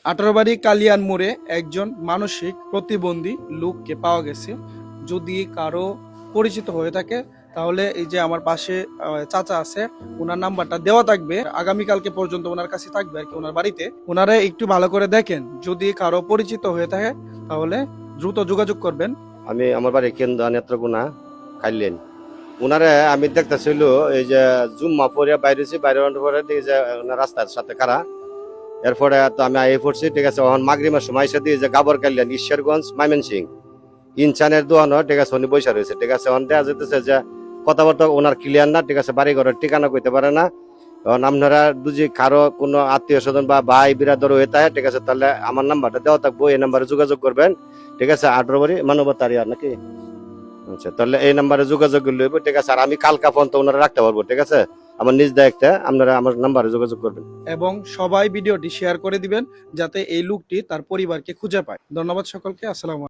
18 কালিয়ান মোড়ে একজন মানসিক প্রতিবন্ধী লোককে পাওয়া গেছে। যদি কারো পরিচিত হয়ে থাকে তাহলে এই যে আমার পাশে চাচা আছে, ওনার নাম্বারটা দেওয়া থাকবে, আগামীকালকে পর্যন্ত ওনার কাছে থাকবে আর কি, ওনার বাড়িতে। ওনারা একটু ভালো করে দেখেন, যদি কারো পরিচিত হয়ে থাকে তাহলে দ্রুত যোগাযোগ করবেন। আমি আমার বাড়ি কেন্দ্র নেত্রকোনা খাইলেন ওনারে আমি দেখতেছিল এই যে জুম্মা পরে বাইরেছি বাইরে পরে এই যে রাস্তার সাথে কারা এরপরে তো আমি আই পড়ছি ঠিক আছে। ওখান মাগরিমের সময় এসে দিয়ে যে গাবর কালিয়ান ঈশ্বরগঞ্জ মাইমেন সিং ইনসানের দোয়ানো ঠিক আছে উনি বৈশা রয়েছে ঠিক আছে। ওখান দেওয়া যেতেছে যে কথাবার্তা ওনার ক্লিয়ার না ঠিক আছে, বাড়ি ঘরের ঠিকানা কইতে পারে না। এখন আপনারা দুজি কারো কোনো আত্মীয় স্বজন বা ভাই বিরাদর হয়ে থাকে ঠিক আছে, তাহলে আমার নাম্বারটা দেওয়া থাকবো, এই নাম্বারে যোগাযোগ করবেন ঠিক আছে। 18 বাড়ি মানবতারিয়া নাকি, আচ্ছা তাহলে এই নাম্বারে যোগাযোগ করলে ঠিক আছে। আর আমি কালকা ফোন তো ওনারা রাখতে পারবো ঠিক আছে, আমার নিজ দায়িত্বে আপনারা আমার নাম্বারে যোগাযোগ করবেন। এবং সবাই ভিডিওটি শেয়ার করে দিবেন যাতে এই লোকটি তার পরিবারকে খুঁজে পায়। ধন্যবাদ সকলকে। আসসালামু আলাইকুম।